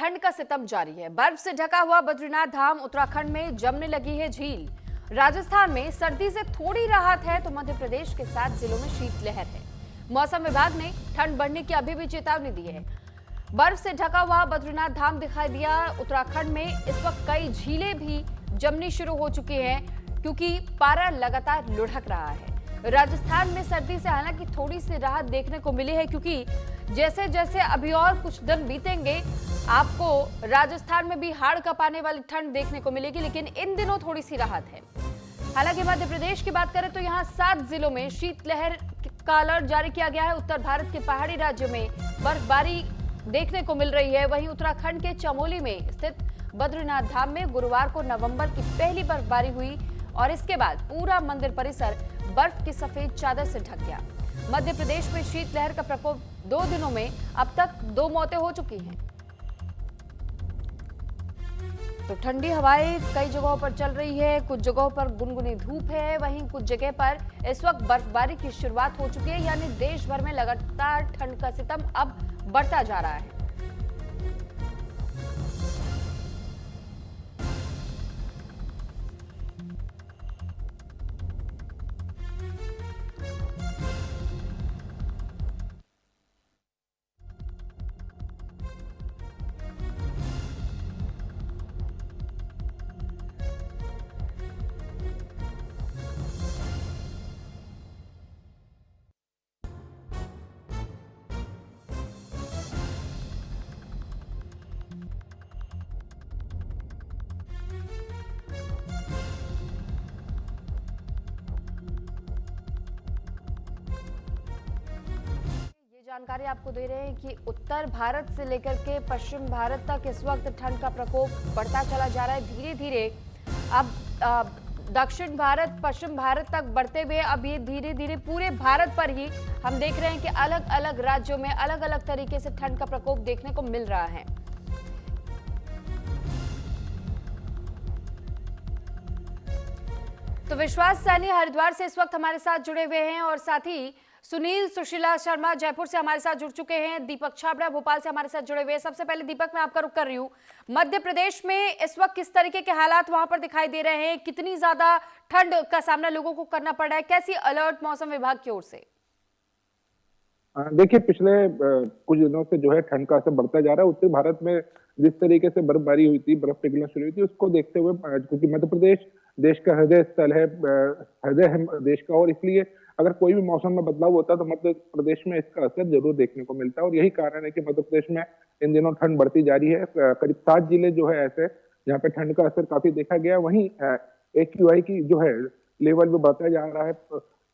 ठंड का सितम जारी है। बर्फ से ढका हुआ बद्रीनाथ धाम उत्तराखंड में जमने लगी है झील। राजस्थान में सर्दी से थोड़ी राहत है तो मध्य प्रदेश के 7 जिलों में शीतलहर है। मौसम विभाग ने ठंड बढ़ने की अभी भी चेतावनी दी है। बर्फ से ढका हुआ बद्रीनाथ धाम दिखाई दिया। उत्तराखंड में इस वक्त कई झीलें भी जमनी शुरू हो चुकी हैं क्योंकि पारा लगातार लुढ़क रहा है। राजस्थान में सर्दी से हालांकि थोड़ी सी राहत देखने को मिली है क्योंकि जैसे जैसे अभी और कुछ दिन बीतेंगे आपको राजस्थान में भी हाड़ कांपने वाली ठंड देखने को मिलेगी, लेकिन इन दिनों थोड़ी सी राहत है। हालांकि मध्य प्रदेश की बात करें तो यहाँ 7 जिलों में शीतलहर का अलर्ट जारी किया गया है। उत्तर भारत के पहाड़ी राज्यों में बर्फबारी देखने को मिल रही है। वहीं उत्तराखंड के चमोली में स्थित बद्रीनाथ धाम में गुरुवार को नवंबर की पहली बर्फबारी हुई और इसके बाद पूरा मंदिर परिसर बर्फ की सफेद चादर से ढक गया। मध्य प्रदेश में शीतलहर का प्रकोप 2 दिनों में अब तक 2 मौतें हो चुकी हैं। तो ठंडी हवाएं कई जगहों पर चल रही है, कुछ जगहों पर गुनगुनी धूप है, वहीं कुछ जगह पर इस वक्त बर्फबारी की शुरुआत हो चुकी है। यानी देश भर में लगातार ठंड का सितम अब बढ़ता जा रहा है। जानकारी आपको दे रहे हैं कि उत्तर भारत से लेकर के पश्चिम भारत तक इस वक्त ठंड का प्रकोप बढ़ता चला जा रहा है। धीरे धीरे अब दक्षिण भारत पश्चिम भारत तक बढ़ते हुए अब ये धीरे धीरे पूरे भारत पर ही हम देख रहे हैं कि अलग अलग राज्यों में अलग अलग तरीके से ठंड का प्रकोप देखने को मिल रहा है। तो विश्वास सैनी हरिद्वार से इस वक्त हमारे साथ जुड़े हुए हैं और साथ ही सुनील सुशीला शर्मा जयपुर से हमारे साथ जुड़ चुके हैं। दीपक छाबड़ा भोपाल से हमारे साथ जुड़े हुए हैं। सबसे पहले दीपक, मैं आपका रुख कर रही हूँ, मध्य प्रदेश में इस वक्त किस तरीके के हालात वहां पर दिखाई दे रहे हैं? कितनी ज्यादा ठंड का सामना लोगों को करना पड़ रहा है? कैसी अलर्ट मौसम विभाग की ओर से? देखिए, पिछले कुछ दिनों से जो है ठंड का असर बढ़ता जा रहा है। उत्तर भारत में जिस तरीके से बर्फबारी हुई थी, बर्फ पिघलना शुरू हुई थी, उसको देखते हुए क्योंकि मध्य प्रदेश देश का हृदय स्थल है, हृदय है देश का, और इसलिए अगर कोई भी मौसम में बदलाव होता है तो मध्य प्रदेश में इसका असर जरूर देखने को मिलता है। और यही कारण है कि मध्य प्रदेश में इन दिनों ठंड बढ़ती जा रही है। करीब 7 जिले जो है ऐसे जहाँ पे ठंड का असर काफी देखा गया। वहीं AQI की जो है लेवल भी बढ़ता जा रहा है।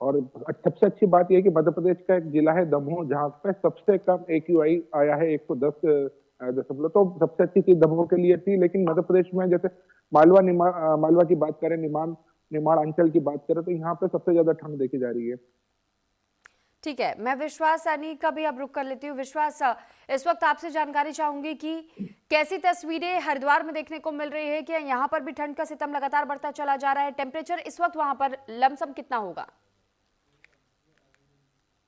और सबसे अच्छी बात यह है कि मध्य प्रदेश का एक जिला है दमोह, जहाँ पे सबसे कम AQI आया है 110 तो सबसे अच्छी चीज दमोह के लिए थी। लेकिन मध्य प्रदेश में जैसे मालवा की बात करें, निमाड़ अंचल की बात करें, तो यहाँ पे सबसे ज्यादा ठंड देखी जा रही है। ठीक है, मैं विश्वास सैनी का भी अब रुख कर लेती हूँ। विश्वास, इस वक्त आपसे जानकारी चाहूंगी कि कैसी तस्वीरें हरिद्वार में देखने को मिल रही है कि यहाँ पर भी ठंड का सितम लगातार बढ़ता चला जा रहा है? टेम्परेचर इस वक्त वहां पर लमसम कितना होगा?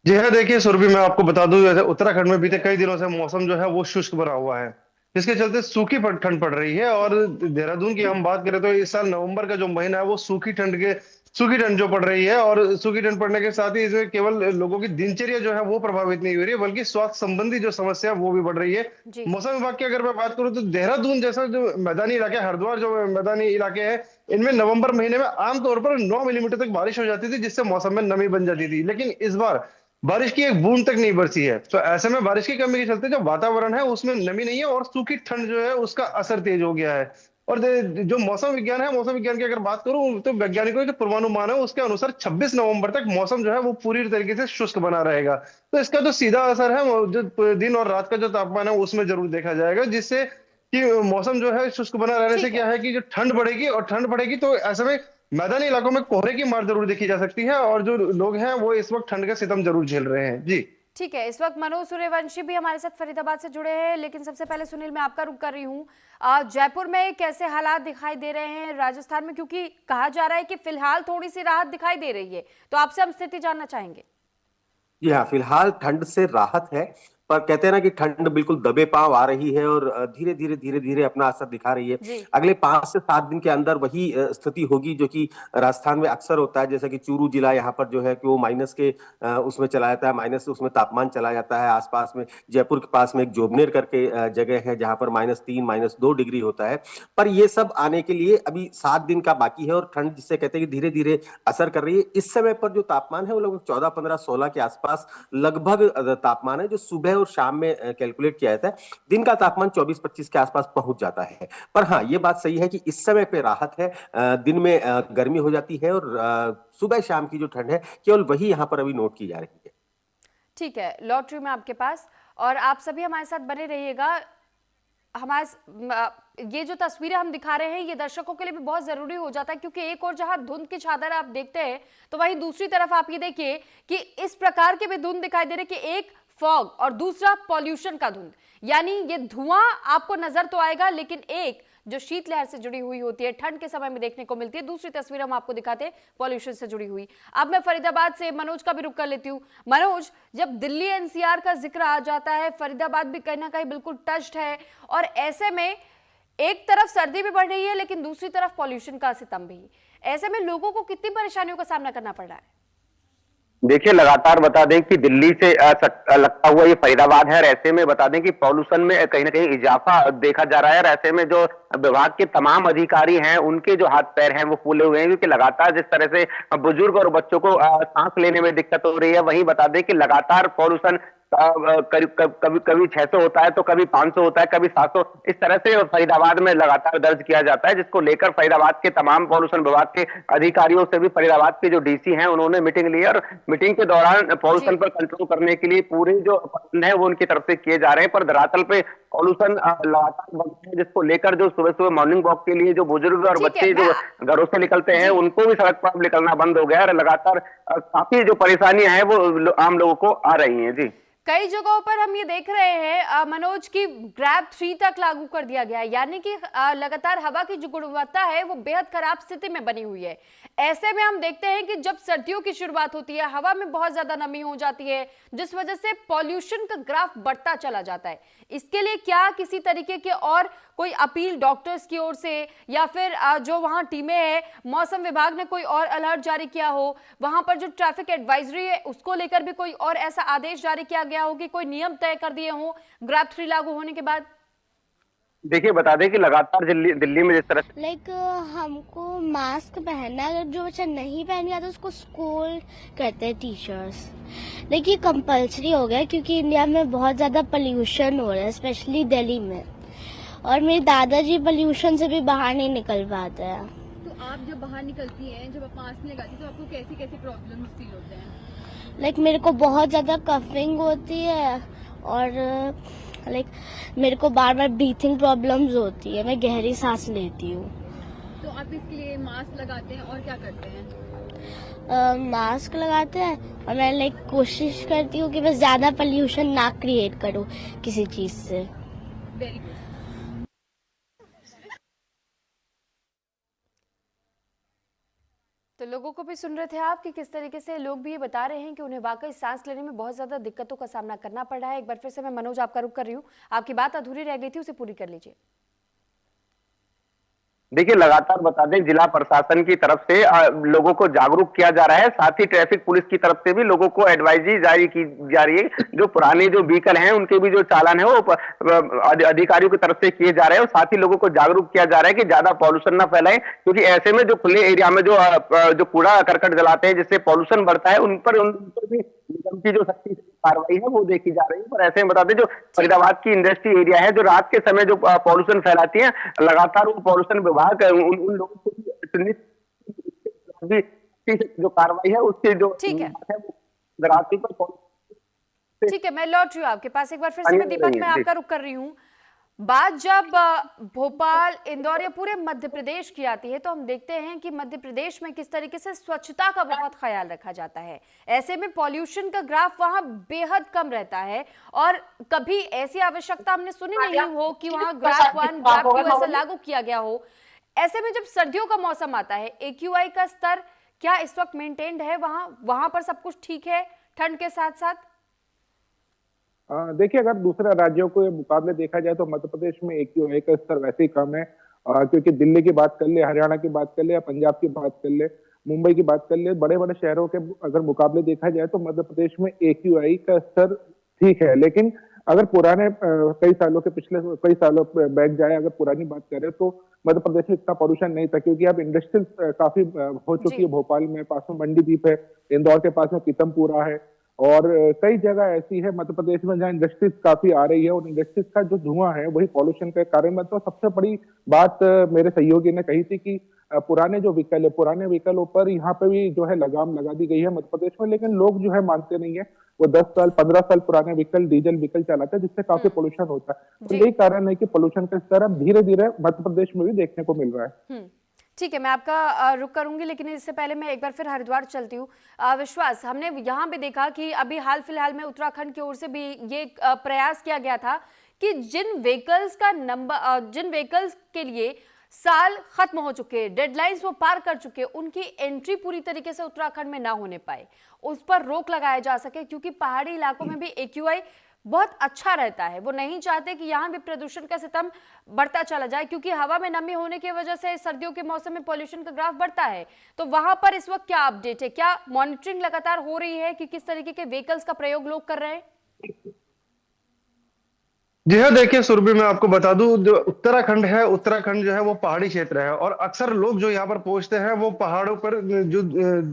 जी हाँ, देखिए सुरभि, मैं आपको बता दूं, जैसे उत्तराखंड में बीते कई दिनों से मौसम जो है वो शुष्क बना हुआ है, जिसके चलते सूखी ठंड पड़ रही है। और देहरादून की हम बात करें तो इस साल नवंबर का जो महीना है वो सूखी ठंड जो पड़ रही है। और सूखी ठंड पड़ने के साथ ही इसमें केवल लोगों की दिनचर्या जो है वो प्रभावित नहीं हो रही है, बल्कि स्वास्थ्य संबंधी जो समस्या है वो भी बढ़ रही है। मौसम विभाग की अगर मैं बात करूं तो देहरादून जैसा जो मैदानी इलाके, हरिद्वार जो मैदानी इलाके हैं, इनमें नवंबर महीने में आमतौर पर 9 मिलीमीटर तक बारिश हो जाती थी, जिससे मौसम में नमी बन जाती थी। लेकिन इस बार बारिश की एक बूंद तक नहीं बरसी है। तो ऐसे में बारिश की कमी के चलते जो वातावरण है उसमें नमी नहीं है और सूखी ठंड जो है उसका असर तेज हो गया है। और जो मौसम विज्ञान है, मौसम विज्ञान की अगर बात करूं तो वैज्ञानिकों के पूर्वानुमान है उसके अनुसार 26 नवंबर तक मौसम जो है वो पूरी तरीके से शुष्क बना रहेगा। तो इसका जो सीधा असर है वो जो दिन और रात का जो तापमान है उसमें जरूर देखा जाएगा, जिससे कि मौसम जो है शुष्क बना रहने से क्या है कि जो ठंड बढ़ेगी, और ठंड बढ़ेगी तो ऐसे में मैदानी इलाकों में कोहरे की मार जरूर देखी जा सकती है और जो लोग हैं वो इस वक्त ठंड का सितम जरूर झेल रहे हैं। जी ठीक है, इस वक्त मनोज सूर्यवंशी भी हमारे साथ फरीदाबाद से जुड़े हैं, लेकिन सबसे पहले सुनील, मैं आपका रुख कर रही हूँ। जयपुर में कैसे हालात दिखाई दे रहे हैं राजस्थान में, क्योंकि कहा जा रहा है कि फिलहाल थोड़ी सी राहत दिखाई दे रही है, तो आपसे हम स्थिति जानना चाहेंगे। जी हाँ, फिलहाल ठंड से राहत है, पर कहते हैं ना कि ठंड बिल्कुल दबे पांव आ रही है और धीरे धीरे अपना असर दिखा रही है। अगले 5 से 7 दिन के अंदर वही स्थिति होगी जो कि राजस्थान में अक्सर होता है, जैसा कि चूरू जिला यहाँ पर जो है कि वो माइनस के उसमें चला जाता है, माइनस उसमें तापमान चला जाता है। आसपास में जयपुर के पास में एक जोबनेर करके जगह है जहां पर -3 -2 डिग्री होता है। पर ये सब आने के लिए अभी 7 दिन का बाकी है और ठंड जिसे कहते हैं कि धीरे धीरे असर कर रही है। इस समय पर जो तापमान है वो लगभग 14 15 16 के आसपास लगभग तापमान है जो सुबह और शाम में कैलकुलेट किया जाता है। दिन का तापमान 24 25 के आसपास पहुंच जाता है। पर हाँ, ये बात सही है कि इस समय पे राहत है। दिन में गर्मी हो जाती है और सुबह शाम की जो ठंड है केवल वही यहाँ पर अभी नोट की जा रही है। ठीक है, लौट रही मैं आपके पास और आप सभी हमारे साथ बने रहिएगा। हमारे ये जो तस्वीरें हम दिखा रहे हैं ये दर्शकों के लिए भी बहुत जरूरी हो जाता है, क्योंकि एक और जहां धुंध की चादर आप देखते हैं तो वहीं दूसरी तरफ आप ये देखिए कि इस प्रकार के भी धुंध दिखाई दे रहे कि एक फॉग और दूसरा पॉल्यूशन का धुंध, यानी ये धुआं आपको नजर तो आएगा लेकिन एक जो शीतलहर से जुड़ी हुई होती है, ठंड के समय में देखने को मिलती है। दूसरी तस्वीर हम आपको दिखाते हैं पॉल्यूशन से जुड़ी हुई। अब मैं फरीदाबाद से मनोज का भी रुख कर लेती हूँ। मनोज, जब दिल्ली एनसीआर का जिक्र आ जाता है, फरीदाबाद भी कहीं ना कहीं बिल्कुल टच्ड है और ऐसे में एक तरफ सर्दी भी बढ़ रही है लेकिन दूसरी तरफ पॉल्यूशन का सितम भी। ऐसे में लोगों को कितनी परेशानियों का सामना करना पड़ रहा है? देखिए, लगातार बता दें कि दिल्ली से लगता हुआ ये फरीदाबाद है और ऐसे में बता दें कि पॉल्यूशन में कहीं ना कहीं इजाफा देखा जा रहा है और ऐसे में जो विभाग के तमाम अधिकारी हैं उनके जो हाथ पैर हैं वो फूले हुए हैं, क्योंकि लगातार जिस तरह से बुजुर्ग और बच्चों को सांस लेने में दिक्कत हो रही है, वहीं बता दें कि लगातार पॉल्यूशन कभी 600 होता है तो कभी 500 होता है, कभी 700, इस तरह से फरीदाबाद में लगातार दर्ज किया जाता है, जिसको लेकर फरीदाबाद के तमाम पॉल्यूशन विभाग के अधिकारियों से भी फरीदाबाद के जो डीसी हैं उन्होंने मीटिंग ली और मीटिंग के दौरान पॉल्यूशन पर कंट्रोल करने के लिए पूरे जो प्रबंध है वो उनकी तरफ से किए जा रहे हैं। पर धरातल पे पॉल्यूशन लगातार बढ़ रहा है, जिसको लेकर जो सुबह सुबह मॉर्निंग वॉक के लिए जो बुजुर्ग और बच्चे जो घरों से निकलते हैं उनको भी सड़क पर निकलना बंद हो गया है और लगातार काफी जो परेशानियां हैं वो आम लोगों को आ रही हैं। जी, कई जगहों पर हम ये देख रहे हैं मनोज की ग्रैब 3 तक लागू कर दिया गया है, यानी कि लगातार हवा की जो गुणवत्ता है वो बेहद खराब स्थिति में बनी हुई है। ऐसे में हम देखते हैं कि जब सर्दियों की शुरुआत होती है हवा में बहुत ज्यादा नमी हो जाती है, जिस वजह से पॉल्यूशन का ग्राफ बढ़ता चला जाता है। इसके लिए क्या किसी तरीके के और कोई अपील डॉक्टर्स की ओर से या फिर जो वहां टीमें हैं, मौसम विभाग ने कोई और अलर्ट जारी किया हो, वहां पर जो ट्रैफिक एडवाइजरी है उसको लेकर भी कोई और ऐसा आदेश जारी किया गया हो कि कोई नियम तय कर दिए हो ग्रैब 3 लागू होने के बाद? देखिए, बता दें कि लगातार दिल्ली में जिस तरह हमको मास्क पहनना है, अगर जो बच्चा नहीं पहन गया तो उसको स्कूल करते हैं टीचर्स। ये कंपलसरी हो गया क्योंकि इंडिया में बहुत ज्यादा पोल्यूशन हो रहा है, स्पेशली दिल्ली में, और मेरे दादाजी पोल्यूशन से भी बाहर नहीं निकल पाते हैं। तो आप जब बाहर निकलती हैं, जब आप मास्क लगाती हैं तो आपको कैसी कैसी प्रॉब्लम फील होते हैं? मेरे को बहुत ज्यादा कफिंग होती है और मेरे को बार बार ब्रीथिंग प्रॉब्लम्स होती है, मैं गहरी सांस लेती हूँ। तो आप इसके लिए मास्क लगाते हैं और क्या करते हैं? मास्क लगाते हैं और मैं कोशिश करती हूँ कि मैं ज्यादा पोल्यूशन ना क्रिएट करूँ किसी चीज से। Very good. तो लोगों को भी सुन रहे थे आप कि किस तरीके से लोग भी ये बता रहे हैं कि उन्हें वाकई सांस लेने में बहुत ज्यादा दिक्कतों का सामना करना पड़ रहा है। एक बार फिर से मैं मनोज आपका रुख कर रही हूँ, आपकी बात अधूरी रह गई थी, उसे पूरी कर लीजिए। देखिए, लगातार बता दें जिला प्रशासन की तरफ से लोगों को जागरूक किया जा रहा है, साथ ही ट्रैफिक पुलिस की तरफ से भी लोगों को एडवाइजरी जारी की जा रही है। जो पुराने जो व्हीकल हैं उनके भी जो चालान है वो अधिकारियों की तरफ से किए जा रहे हैं और साथ ही लोगों को जागरूक किया जा रहा है कि ज्यादा पॉल्यूशन ना फैलाएं, क्योंकि ऐसे में जो खुले एरिया में जो कूड़ा करकट जलाते हैं जिससे पॉल्यूशन बढ़ता है उन पर भी निगम की जो सख्ती कार्रवाई है वो देखी जा रही है। पर ऐसे में बता दें जो फरीदाबाद की इंडस्ट्री एरिया है जो रात के समय जो पॉल्यूशन फैलाती है, लगातार वो पॉल्यूशन विभाग उन लोगों को भी जो कार्रवाई है उससे जो ठीक है, रात्रि पर। ठीक है, मैं लौट रही हूँ आपके पास। एक बार फिर से मैं दीपक मैं आपका रुख कर रही हूँ। बात जब भोपाल, इंदौर या पूरे मध्य प्रदेश की आती है तो हम देखते हैं कि मध्य प्रदेश में किस तरीके से स्वच्छता का बहुत ख्याल रखा जाता है। ऐसे में पॉल्यूशन का ग्राफ वहां बेहद कम रहता है और कभी ऐसी आवश्यकता हमने सुनी नहीं हो कि वहां ग्राफ 1 ग्राफ 2 ऐसा लागू किया गया हो। ऐसे में जब सर्दियों का मौसम आता है, AQI का स्तर क्या इस वक्त मेंटेन्ड है? वहां पर सब कुछ ठीक है ठंड के साथ साथ? देखिए, अगर दूसरे राज्यों के मुकाबले देखा जाए तो मध्य प्रदेश में AQI का स्तर वैसे ही कम है, क्योंकि दिल्ली की बात कर ले, हरियाणा की बात कर ले या पंजाब की बात कर ले, मुंबई की बात कर ले, बड़े बड़े शहरों के अगर मुकाबले देखा जाए तो मध्य प्रदेश में AQI का स्तर ठीक है। लेकिन अगर पुराने कई सालों के पिछले कई सालों बैक जाए, अगर पुरानी बात करें तो मध्य प्रदेश में इतना पॉल्यूशन नहीं था, क्योंकि अब इंडस्ट्रियल काफी हो चुकी है। भोपाल में पास में मंडीदीप है, इंदौर के पास में पीतमपुरा है, और कई जगह ऐसी है मध्य प्रदेश में जहाँ इंडस्ट्रीज काफी आ रही है, और इंडस्ट्रीज का जो धुआं है वही पॉल्यूशन का कारण बनता है। सबसे बड़ी बात मेरे सहयोगी ने कही थी कि पुराने जो व्हीकल है, पुराने व्हीकलों पर यहाँ पे भी जो है लगाम लगा दी गई है मध्य प्रदेश में, लेकिन लोग जो है मानते नहीं है। वो 10 साल 15 साल पुराने व्हीकल, डीजल व्हीकल चलाते हैं, जिससे काफी पोल्यूशन होता है। तो यही कारण है कि पोल्यूशन का स्तर अब धीरे धीरे मध्य प्रदेश में भी देखने को मिल रहा है। ठीक है, मैं आपका रुख करूंगी, लेकिन इससे पहले मैं एक बार फिर हरिद्वार चलती हूँ। विश्वास, हमने यहाँ भी देखा कि अभी हाल फिलहाल में उत्तराखंड की ओर से भी ये प्रयास किया गया था कि जिन व्हीकल्स के लिए साल खत्म हो चुके, डेडलाइंस वो पार कर चुके, उनकी एंट्री पूरी तरीके से उत्तराखंड में ना होने पाए, उस पर रोक लगाया जा सके, क्योंकि पहाड़ी इलाकों में भी AQI बहुत अच्छा रहता है। वो नहीं चाहते कि यहाँ भी प्रदूषण का सितम बढ़ता चला जाए, क्योंकि हवा में नमी होने की वजह से सर्दियों के मौसम में पॉल्यूशन का ग्राफ बढ़ता है। तो वहां पर इस वक्त क्या अपडेट है? क्या मॉनिटरिंग लगातार हो रही है कि किस तरीके के व्हीकल्स का प्रयोग लोग कर रहे हैं? जी हाँ, देखिए सुरभि, मैं आपको बता दूं, जो उत्तराखंड है, उत्तराखंड जो है वो पहाड़ी क्षेत्र है, और अक्सर लोग जो यहाँ पर पहुंचते हैं वो पहाड़ों पर जो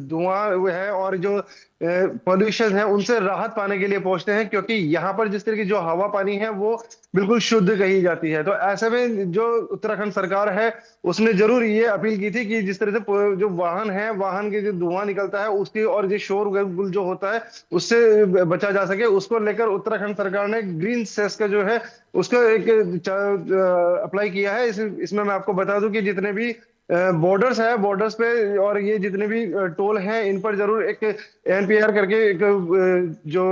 धुआं है और जो पॉल्यूशन है उनसे राहत पाने के लिए पहुंचते हैं, क्योंकि यहाँ पर जिस तरह की जो हवा पानी है वो बिल्कुल शुद्ध कही जाती है। तो ऐसे में जो उत्तराखंड सरकार है उसने जरूर ये अपील की थी कि जिस तरह से जो वाहन है, वाहन के जो धुआं निकलता है उसकी और जो शोर गुल जो होता है उससे बचा जा सके, उसको लेकर उत्तराखंड सरकार ने ग्रीन सेस का जो है उसको एक अप्लाई किया है। इसमें मैं आपको बता दूं कि जितने भी बॉर्डर्स है, बॉर्डर्स पे और ये जितने भी टोल हैं, इन पर जरूर एक NPR करके एक जो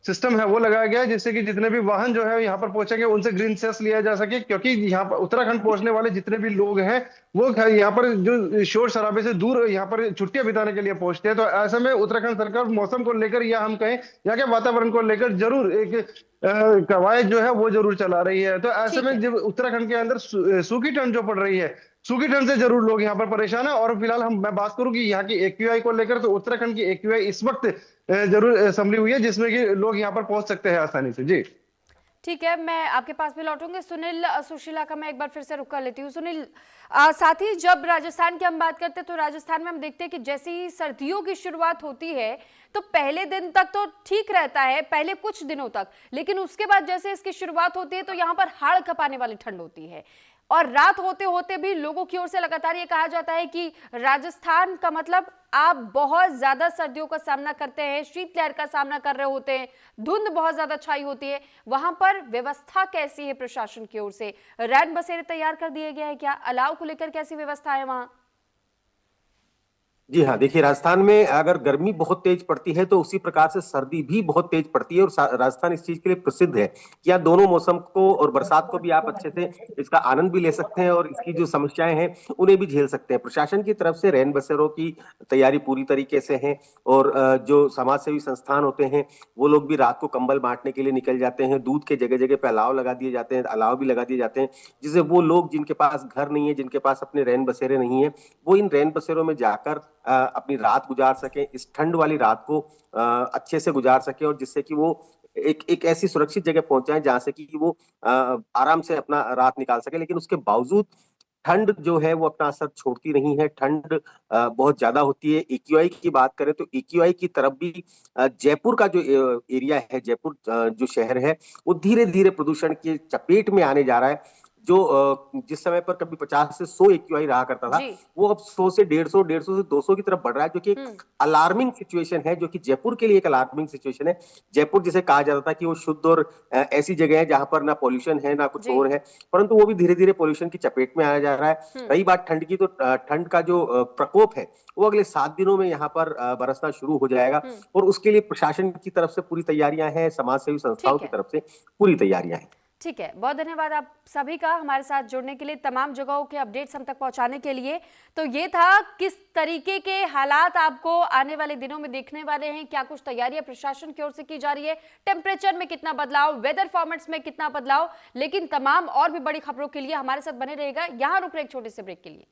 सिस्टम है वो लगाया गया है, जिससे कि जितने भी वाहन जो है यहाँ पर पहुंचेंगे उनसे ग्रीन सेस लिया जा सके, क्योंकि यहाँ पर उत्तराखंड पहुंचने वाले जितने भी लोग हैं वो यहाँ पर जो शोर शराबे से दूर यहाँ पर छुट्टियां बिताने के लिए पहुंचते हैं। तो ऐसे में उत्तराखंड सरकार मौसम को लेकर, या हम कहें यहाँ के वातावरण को लेकर, जरूर एक कवायद जो है वो जरूर चला रही है। तो ऐसे में जब उत्तराखंड के अंदर सूखी ठंड जो पड़ रही है, सूखी ठंड से जरूर लोग यहाँ पर परेशान है। और फिलहाल मैं बात करूं कि यहाँ की AQI को लेकर, तो उत्तराखंड की AQI इस वक्त जरूर संभली हुई है, जिसमें कि लोग यहाँ पर पहुंच सकते हैं आसानी से। जी ठीक है, मैं आपके पास भी लौटूंगी। सुनील सुशीला का मैं एक बार फिर से रुक कर लेती हूँ। सुनील, साथ ही जब राजस्थान की हम बात करते हैं तो राजस्थान में हम देखते हैं कि जैसे ही सर्दियों की शुरुआत होती है तो पहले दिन तक तो ठीक रहता है, पहले कुछ दिनों तक, लेकिन उसके बाद जैसे इसकी शुरुआत होती है तो यहाँ पर हाड़ कपाने वाली ठंड होती है, और रात होते होते भी लोगों की ओर से लगातार ये कहा जाता है कि राजस्थान का मतलब आप बहुत ज्यादा सर्दियों का सामना करते हैं, शीतलहर का सामना कर रहे होते हैं, धुंध बहुत ज्यादा छाई होती है। वहां पर व्यवस्था कैसी है प्रशासन की ओर से? रैन बसेरे तैयार कर दिए गए हैं क्या? अलाव को लेकर कैसी व्यवस्था है वहां? जी हाँ, देखिए राजस्थान में अगर गर्मी बहुत तेज पड़ती है तो उसी प्रकार से सर्दी भी बहुत तेज पड़ती है, और राजस्थान इस चीज के लिए प्रसिद्ध है कि यहाँ दोनों मौसम को और बरसात को भी आप अच्छे से इसका आनंद भी ले सकते हैं, और इसकी जो समस्याएं हैं उन्हें भी झेल सकते हैं। प्रशासन की तरफ से रैन बसेरों की तैयारी पूरी तरीके से है, और जो समाज सेवी संस्थान होते हैं वो लोग भी रात को कंबल बांटने के लिए निकल जाते हैं। दूध के जगह जगह पे अलाव लगा दिए जाते हैं, अलाव भी लगा दिए जाते हैं, जिससे वो लोग जिनके पास घर नहीं है, जिनके पास अपने रैन बसेरे नहीं है, वो इन रैन बसेरों में जाकर अपनी रात गुजार सके, इस ठंड वाली रात को अच्छे से गुजार सके, और जिससे कि वो एक ऐसी सुरक्षित जगह पहुंच जाए जहां से कि वो आराम से अपना रात निकाल सके। लेकिन उसके बावजूद ठंड जो है वो अपना असर छोड़ती नहीं है, ठंड बहुत ज्यादा होती है। AQI की बात करें तो AQI की तरफ भी जयपुर का जो एरिया है, जयपुर जो शहर है, वो धीरे धीरे प्रदूषण की चपेट में आने जा रहा है। जो जिस समय पर कभी 50 से 100 AQI रहा करता था, वो अब 100 से 150, 150 से 200 की तरफ बढ़ रहा है, जो कि एक अलार्मिंग सिचुएशन है, जो कि जयपुर के लिए एक अलार्मिंग सिचुएशन है। जयपुर जिसे कहा जाता था कि वो शुद्ध और ऐसी जगह है जहां पर ना पॉल्यूशन है ना कुछ और है, परंतु वो भी धीरे धीरे पॉल्यूशन की चपेट में आया जा रहा है। रही बात ठंड की, तो ठंड का जो प्रकोप है वो अगले 7 दिनों में यहाँ पर बरसना शुरू हो जाएगा, और उसके लिए प्रशासन की तरफ से पूरी तैयारियां हैं, समाज सेवी संस्थाओं की तरफ से पूरी तैयारियां हैं। ठीक है, बहुत धन्यवाद आप सभी का हमारे साथ जुड़ने के लिए, तमाम जगहों के अपडेट्स हम तक पहुंचाने के लिए। तो ये था किस तरीके के हालात आपको आने वाले दिनों में देखने वाले हैं, क्या कुछ तैयारियां प्रशासन की ओर से की जा रही है, टेम्परेचर में कितना बदलाव, वेदर फॉर्मेट्स में कितना बदलाव, लेकिन तमाम और भी बड़ी खबरों के लिए हमारे साथ बने रहेगा। यहां रुक रहे एक छोटे से ब्रेक के लिए।